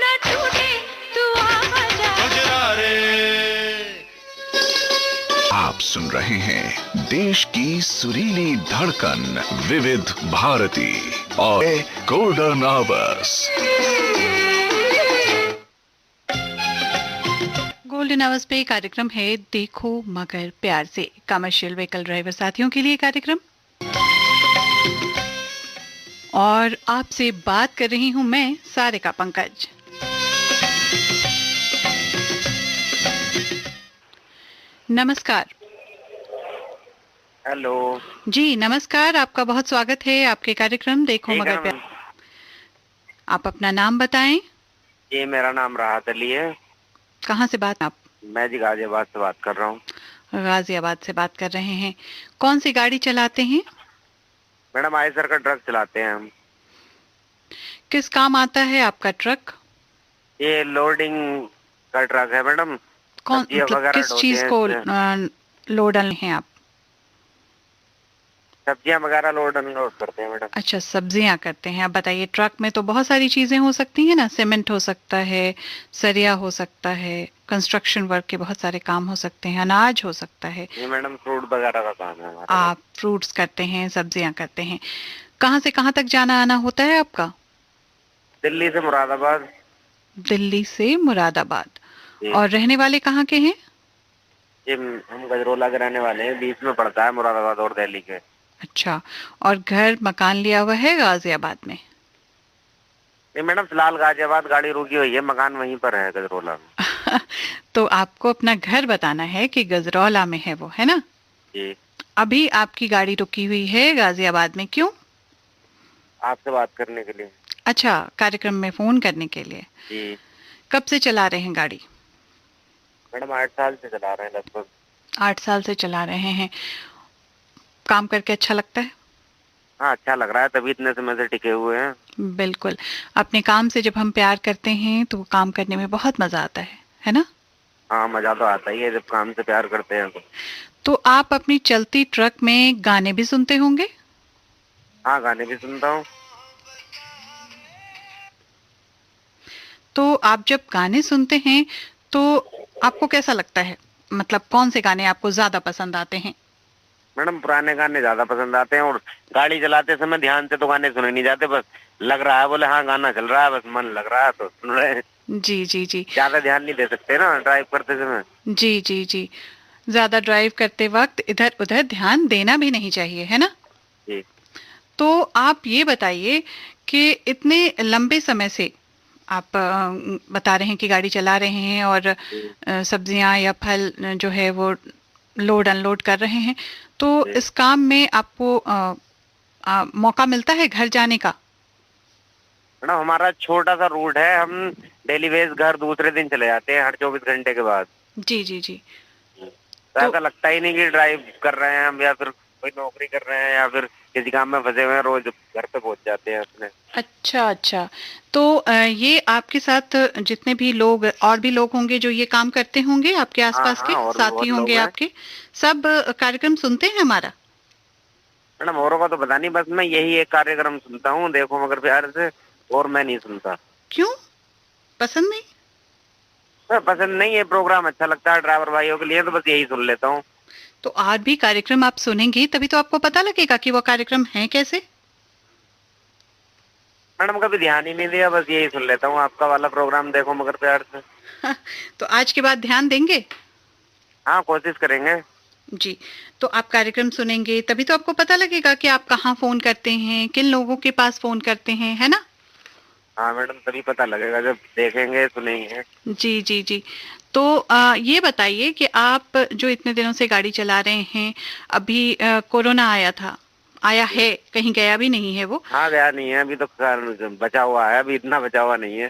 ना टूटे तू आजा कजरा रे आप सुन रहे हैं देश की सुरीली धड़कन विविध भारती और गोल्डन आवर्स। गोल्डन आवर्स पे कार्यक्रम है देखो मगर प्यार से। कमर्शियल व्हीकल ड्राइवर साथियों के लिए कार्यक्रम, और आपसे बात कर रही हूं मैं सारिका पंकज। नमस्कार। हेलो जी नमस्कार, आपका बहुत स्वागत है आपके कार्यक्रम देखो मगर प्यार। आप अपना नाम बताएं। जी मेरा नाम राहत अली है। कहाँ से बात आप? मैं जी गाजियाबाद से बात कर रहा हूँ। गाजियाबाद से बात कर रहे हैं। कौन सी गाड़ी चलाते हैं? मैडम आयसर का ट्रक चलाते हैं हम। किस काम आता है आपका ट्रक? ये लोडिंग का ट्रक है मैडम। कौन सब्जियां मतलब वगैरह किस ढोते चीज हैं को इससे। लोड डालने हैं आप? सब्जियां वगैरह लोड अनलोड करते हैं मैडम। अच्छा, सब्जियां करते हैं। आप बताइए, ट्रक में तो बहुत सारी चीजें हो सकती हैं ना, सीमेंट हो सकता है, सरिया हो सकता है, कंस्ट्रक्शन वर्क के बहुत सारे काम हो सकते हैं, अनाज हो सकता है। ये मैडम फ्रूट वगैरह का काम है हमारा। आप फ्रूट्स करते हैं, सब्जियां करते हैं। कहाँ से कहाँ तक जाना आना होता है आपका? दिल्ली से मुरादाबाद। दिल्ली से मुरादाबाद। जी। और रहने वाले कहाँ के हैं? ये हम गजरोला के रहने वाले हैं, बीच में पड़ता है मुरादाबाद और दिल्ली के। अच्छा, और घर मकान लिया हुआ है गाजियाबाद में? नहीं मैडम, फिलहाल गाजियाबाद गाड़ी रुकी हुई है, मकान वहीं पर है गजरौला में। तो आपको अपना घर बताना है कि गजरौला में है वो, है ना? जी। अभी आपकी गाड़ी रुकी हुई है गाजियाबाद में, क्यों? आपसे बात करने के लिए। अच्छा, कार्यक्रम में फोन करने के लिए। जी। कब से चला रहे हैं गाड़ी? मैडम 8 साल से चला रहे हैं लगभग। 8 साल से चला रहे हैं। काम करके अच्छा लगता है? हाँ, अच्छा लग रहा है, तभी इतने समय से टिके हुए हैं। बिल्कुल। अपने काम से जब हम प्यार करते हैं तो काम करने में बहुत मजा आता है ना? हाँ, मजा तो आता ही है जब काम से प्यार करते हैं तो आप अपनी चलती ट्रक में गाने भी सुनते होंगे? हाँ, गाने भी सुनता हूँ। तो आप जब गाने सुनते हैं तो आपको कैसा लगता है? मतलब कौन से गाने आपको ज्यादा पसंद आते हैं? मैडम पुराने गाने ज्यादा पसंद आते हैं, और गाड़ी चलाते समय ध्यान से तो गाने सुने नहीं जाते, बस लग रहा है बोले हाँ गाना चल रहा है, बस मन लग रहा है तो सुन रहे हैं। जी जी जी। ज्यादा ध्यान नहीं दे सकते ना ड्राइव करते समय। जी जी जी। ज्यादा ड्राइव करते वक्त इधर उधर ध्यान देना भी नहीं चाहिए, है ना? जी। तो आप ये बताइए कि इतने लंबे समय से आप बता रहे हैं कि गाड़ी चला रहे हैं और सब्जियां या फल जो है वो लोड अनलोड कर रहे हैं, तो इस काम में आपको मौका मिलता है घर जाने का? मैडम हमारा छोटा सा रूट है, हम डेली बेस घर दूसरे दिन चले जाते हैं हर 24 घंटे के बाद। जी जी जी। तो ऐसा लगता ही नहीं कि ड्राइव कर रहे हैं हम, या फिर कोई नौकरी कर रहे हैं, या फिर किसी काम में फंसे हुए हैं, रोज घर पे पहुंच जाते हैं अपने। अच्छा अच्छा। तो ये आपके साथ जितने भी लोग और भी लोग होंगे जो ये काम करते होंगे आपके आसपास के साथी होंगे आपके, सब कार्यक्रम सुनते हैं हमारा? मैडम औरों का तो पता नहीं, बस मैं यही एक कार्यक्रम सुनता हूँ, देखो मगर प्यार से, और मैं नहीं सुनता। क्यों? पसंद नहीं? पसंद नहीं है, प्रोग्राम अच्छा लगता है ड्राइवर भाइयों के लिए, तो बस यही सुन लेता हूँ। तो आज भी कार्यक्रम आप सुनेंगे तभी तो आपको पता लगेगा कि वो कार्यक्रम है कैसे। मैडम कभी ध्यान ही नहीं दिया, बस यही सुन लेता हूँ आपका वाला प्रोग्राम, देखो मगर प्यार से। तो आज के बाद ध्यान देंगे? हाँ, कोशिश करेंगे। जी। तो आप कार्यक्रम सुनेंगे तभी तो आपको पता लगेगा कि आप कहाँ फोन करते हैं, किन लोगों के पास फोन करते हैं, है ना? हाँ मैडम, तभी पता लगेगा जब देखेंगे सुनेंगे। जी जी जी। तो ये बताइए कि आप जो इतने दिनों से गाड़ी चला रहे हैं, अभी कोरोना आया था, आया है, कहीं गया भी नहीं है वो? हाँ, गया नहीं है अभी तो, बचा हुआ है, अभी इतना बचा हुआ नहीं है।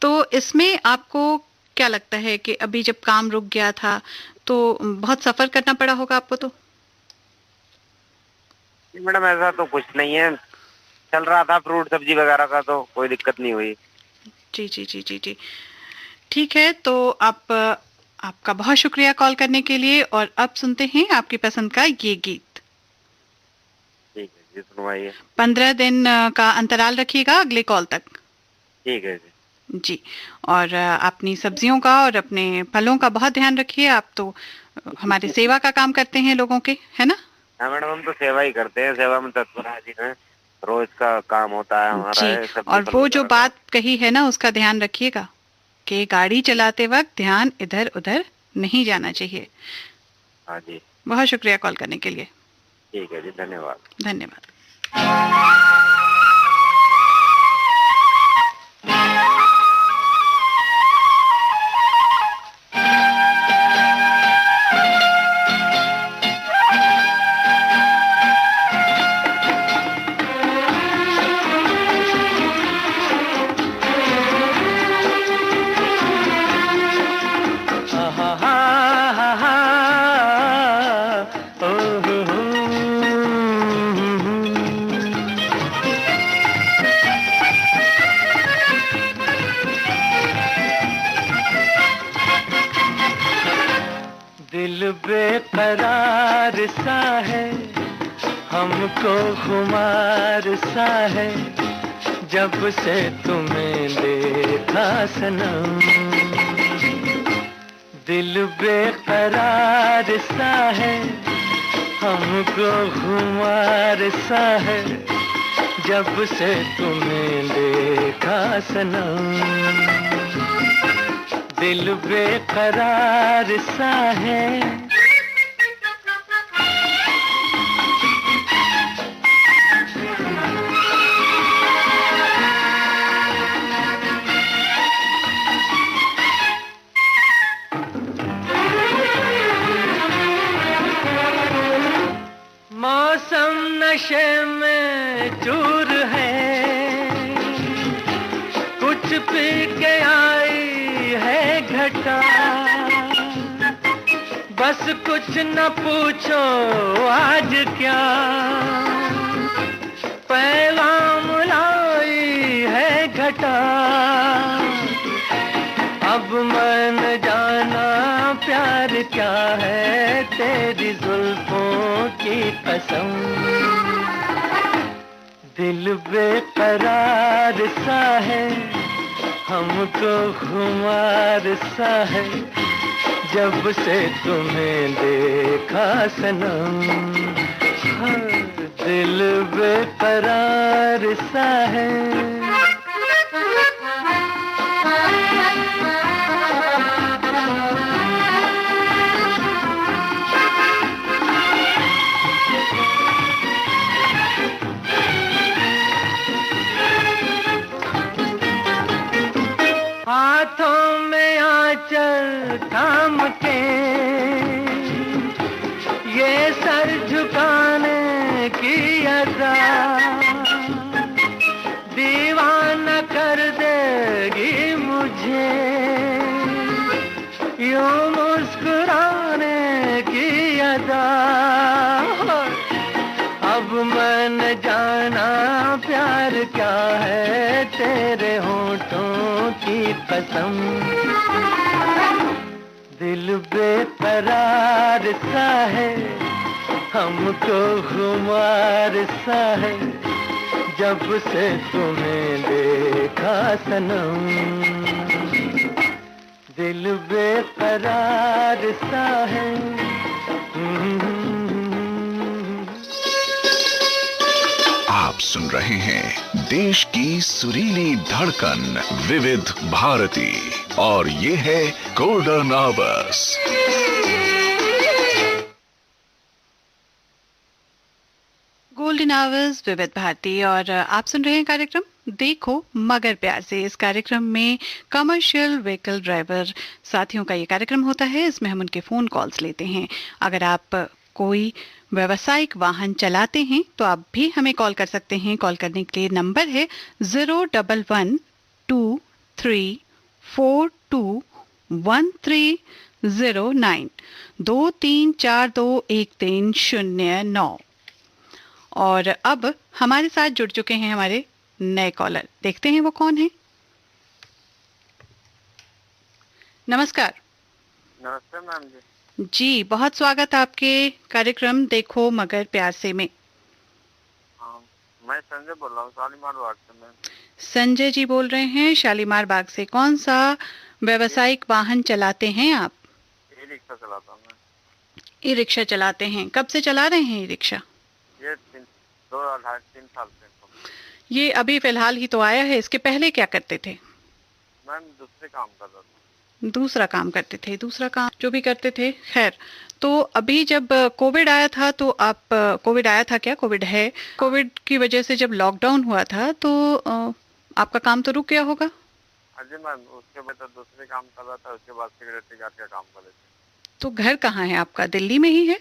तो इसमें आपको क्या लगता है कि अभी जब काम रुक गया था तो बहुत सफर करना पड़ा होगा आपको? तो मैडम ऐसा तो कुछ नहीं है, चल रहा था फ्रूट सब्जी वगैरह का, तो कोई दिक्कत नहीं हुई। जी जी जी जी जी। ठीक है, तो आपका बहुत शुक्रिया कॉल करने के लिए, और अब सुनते हैं आपकी पसंद का ये गीत। ठीक है जी, सुनवाइए। 15 दिन का अंतराल रखिएगा अगले कॉल तक। ठीक है जी। जी। और अपनी सब्जियों का और अपने फलों का बहुत ध्यान रखिए। आप तो हमारे सेवा का काम करते हैं लोगों के, है ना? हाँ मैडम, हम तो सेवा ही करते हैं, सेवा में तत्पर हैं, रोज का काम होता है हमारा। जी। और वो जो बात कही है ना, उसका ध्यान रखिएगा कि गाड़ी चलाते वक्त ध्यान इधर उधर नहीं जाना चाहिए। हाँ जी। बहुत शुक्रिया कॉल करने के लिए। ठीक है जी, धन्यवाद। धन्यवाद। दिल बेकरार सा है, हमको खुमार सा है, जब से तुम्हें देखा सनम। दिल बेकरार सा है, हमको खुमार सा है, जब से तुम्हें देखा सनम। दिल बेकरार सा है। मौसम नशे में चूर है, कुछ पी के आई है घटा, बस कुछ न पूछो आज क्या पैगाम लाई है घटा। अब मन जाना प्यार क्या है, तेरी जुल्फों की कसम। दिल बेकरार सा है, हमको खुमार सा है, जब से तुम्हें देखा सनम। हाँ, दिल बेकरार सा है। हाथों में आंचल थाम के ये सर झुकाने की अदा दीवाना कर देगी मुझे, यूं मुस्कुराने की अदा। अब मन जाना प्यार क्या है, तेरे होठों की कसम। दिल बेकरार सा है, हमको खुमार सा है, जब से तुम्हें देखा सनम। दिल बेकरार सा है। आप सुन रहे हैं देश की सुरीली धड़कन विविध भारती और ये है गोल्डन आवर्स। गोल्डन आवर्स विविध भारती और आप सुन रहे हैं कार्यक्रम देखो मगर प्यार से। इस कार्यक्रम में कमर्शियल व्हीकल ड्राइवर साथियों का ये कार्यक्रम होता है। इसमें हम उनके फोन कॉल्स लेते हैं। अगर आप कोई व्यावसायिक वाहन चलाते हैं तो आप भी हमें कॉल कर सकते हैं। कॉल करने के लिए नंबर है 01123421309 23421309। और अब हमारे साथ जुड़ चुके हैं हमारे नए कॉलर। देखते हैं वो कौन है। नमस्कार। नमस्ते मैम जी। जी, बहुत स्वागत आपके कार्यक्रम देखो मगर प्यार से में। मैं संजय बोल रहा हूँ शालीमार बाग से। मैम संजय जी बोल रहे हैं शालीमार बाग से। कौन सा व्यावसायिक वाहन चलाते हैं आप? ई रिक्शा चलाता हूँ मैं। ई रिक्शा चलाते हैं। कब से चला रहे हैं ई रिक्शा? ये 2-3 साल से। ये अभी फिलहाल ही तो आया है, इसके पहले क्या करते थे? मैम दूसरे काम कर रहा था। दूसरा काम करते थे। दूसरा काम जो भी करते थे। खैर, तो अभी जब कोविड आया था तो आप कोविड आया था क्या? कोविड है। कोविड की वजह से जब लॉकडाउन हुआ था तो आपका काम तो रुक गया होगा? हाँ जी मैम, उसके बाद तो दूसरे काम कर रहा था, उसके बाद सिक्योरिटी गार्ड का काम कर रहे थे। तो घर कहाँ है आपका? दिल्ली में ही है?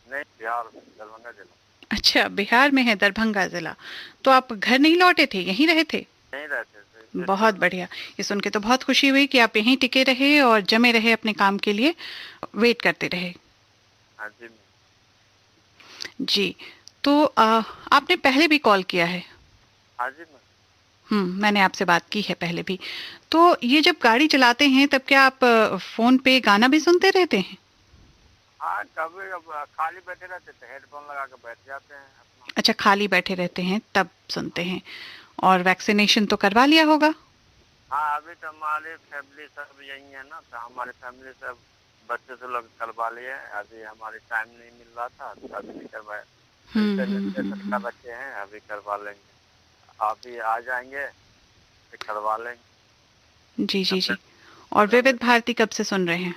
नहीं, बिहार, दरभंगा जिला। अच्छा, बिहार में है, दरभंगा जिला। तो आप घर नहीं लौटे थे, यहीं रहे थे? नहीं रहते थे। बहुत बढ़िया। ये सुन के तो बहुत खुशी हुई कि आप यहीं टिके रहे और जमे रहे, अपने काम के लिए वेट करते रहे। हाँ जी जी, तो आपने पहले भी कॉल किया है? हाँ जी मैम। मैंने आपसे बात की है पहले भी। तो ये जब गाड़ी चलाते हैं तब क्या आप फोन पे गाना भी सुनते रहते हैं? हाँ, कभी खाली बैठे रहते थे, हेडफोन लगा के बैठ जाते हैं अपना। अच्छा, खाली बैठे रहते हैं तब सुनते हैं। और वैक्सीनेशन तो करवा लिया होगा? हाँ, अभी तो हमारी फैमिली सब यही है ना, तो हमारी फैमिली सब बच्चे से लोग करवा लिए। अभी हमारी टाइम नहीं मिल रहा था तो अभी नहीं करवाए। का बच्चे हैं, अभी करवा लेंगे। आप भी आ जाएंगे तो करवा लेंगे। जी जी जी। और विविध भारती कब से सुन रहे हैं?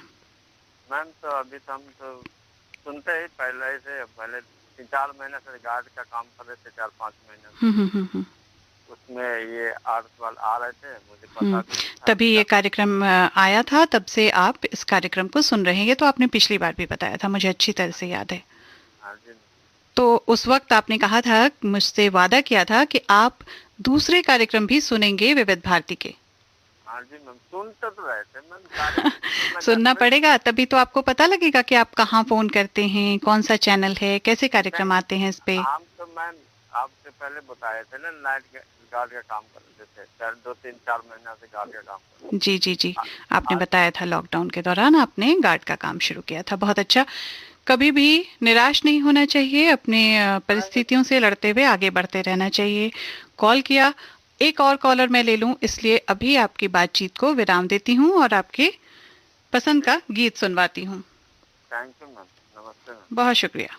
मैम तो अभी तो हम तो सुनते ही पहले 3-4 महीने से गार्ड का काम कर रहे थे, 4-5 महीने। उसमें ये 8 साल आ रहे थे, मुझे पता तभी ये कार्यक्रम आया था, तब से आप इस कार्यक्रम को सुन रहे हैं। ये तो आपने पिछली बार भी बताया था, मुझे अच्छी तरह से याद है। हाँ जी। तो उस वक्त आपने कहा था, मुझसे वादा किया था कि आप दूसरे कार्यक्रम भी सुनेंगे विविध भारती के। हाँ जी मैम, सुनते तो रहे थे मैम। सुनना पड़ेगा, तभी तो आपको पता लगेगा कि आप कहाँ फोन करते हैं, कौन सा चैनल है, कैसे कार्यक्रम आते हैं इस पे। हम तो मैम आपसे पहले बताए थे ना, नाइट गार्ड का काम करते थे, 2-3-4 महीना से गार्ड का काम। जी जी जी, आपने बताया था लॉकडाउन के दौरान आपने गार्ड का काम शुरू किया था। बहुत अच्छा। कभी भी निराश नहीं होना चाहिए, अपने परिस्थितियों से लड़ते हुए आगे बढ़ते रहना चाहिए। कॉल किया, एक और कॉलर मैं ले लूं, इसलिए अभी आपकी बातचीत को विराम देती हूं और आपके पसंद का गीत सुनवाती हूं। थैंक यू मैम, नमस्ते मैम। बहुत शुक्रिया।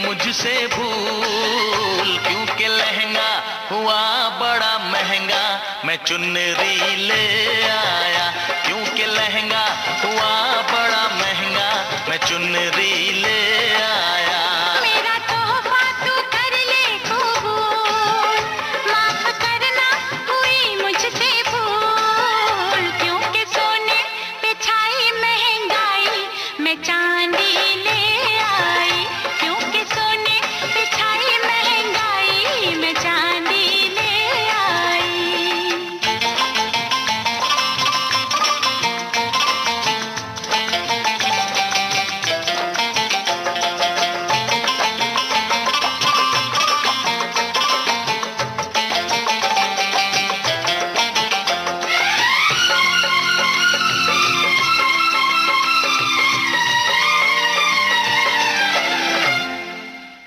मुझसे भूल, क्योंकि लहंगा हुआ बड़ा महंगा, मैं चुनरी ले आया। क्योंकि लहंगा हुआ बड़ा महंगा, मैं चुनरी ले आया। मेरा तोहफा तू कर ले कबूल, माफ करना हुई मुझसे भूल, क्योंकि सोने पे छाई महंगाई, मैं चांदी ले आई। क्योंकि सोने पे छाई महंगाई, मैं चांदी ले आई।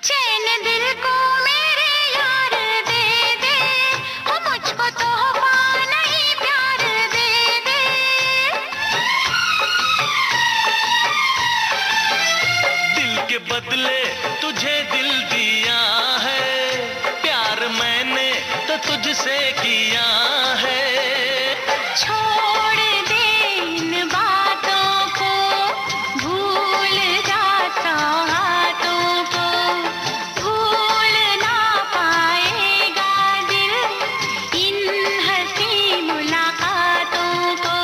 चैन दिल को मेरे यार दे दे, वो मुझको तोहफा नहीं प्यार दे दे। दिल के बदले तुझे दिल दिया है, प्यार मैंने तो तुझसे किया है। छोड़ दे इन बातों को, भूल जा सौगातों को, भूल ना पाएगा दिल इन हंसी मुलाकातों को।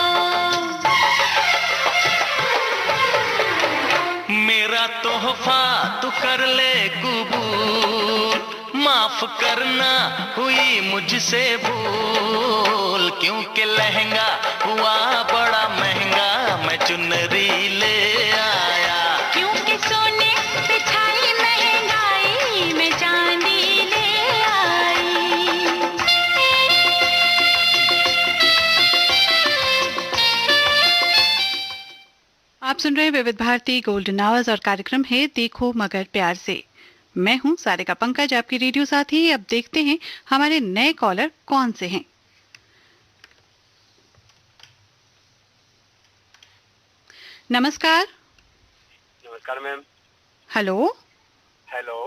मेरा तोहफा तू कर ले कबूल, माफ करना हुई मुझसे भूल, क्योंकि लहंगा हुआ बड़ा महंगा, मैं चुनरी ले आया। क्योंकि सोने पे छाई महंगाई, मैं चांदी ले आई। आप सुन रहे हैं विविध भारती गोल्डन आवर्स और कार्यक्रम है देखो मगर प्यार से। मैं हूं सारिका पंकज, आपकी रेडियो साथी। अब देखते हैं हमारे नए कॉलर कौन से हैं। नमस्कार। नमस्कार मैम। हेलो। हेलो।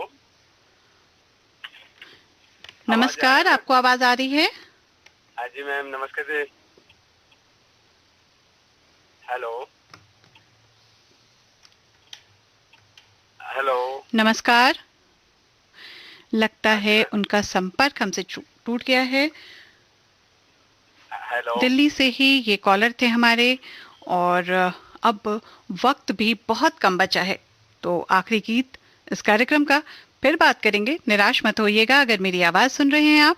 नमस्कार, आपको आवाज आ रही है? हाँ जी मैम, नमस्कार जी। हेलो। हेलो। नमस्कार। लगता है उनका संपर्क हमसे टूट गया है। हेलो। दिल्ली से ही ये कॉलर थे हमारे, और अब वक्त भी बहुत कम बचा है, तो आखिरी गीत इस कार्यक्रम का, फिर बात करेंगे। निराश मत होइएगा, अगर मेरी आवाज़ सुन रहे हैं आप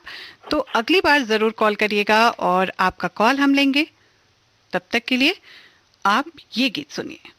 तो अगली बार ज़रूर कॉल करिएगा और आपका कॉल हम लेंगे। तब तक के लिए आप ये गीत सुनिए।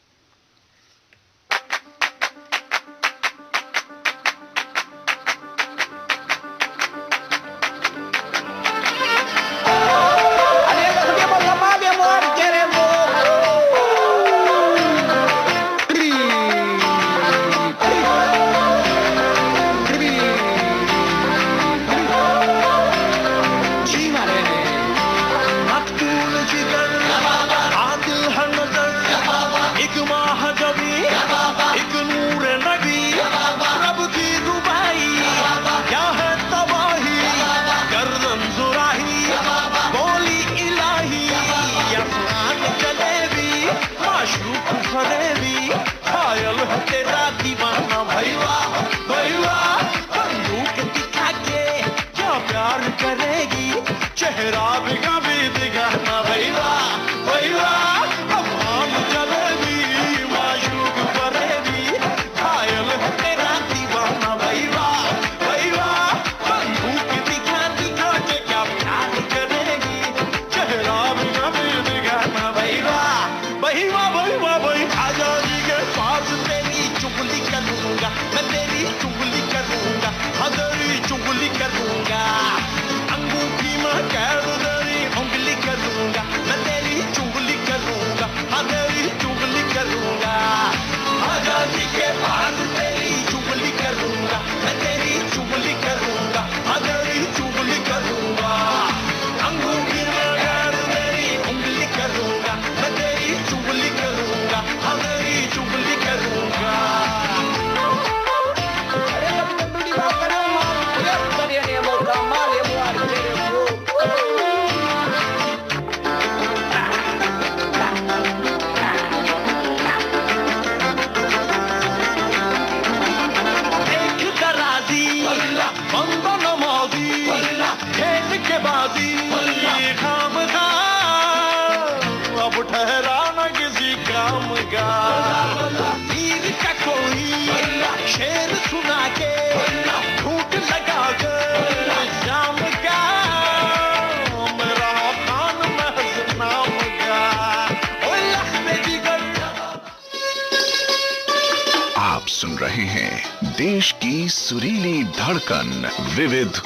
आप सुन रहे हैं देश की सुरीली धड़कन विविध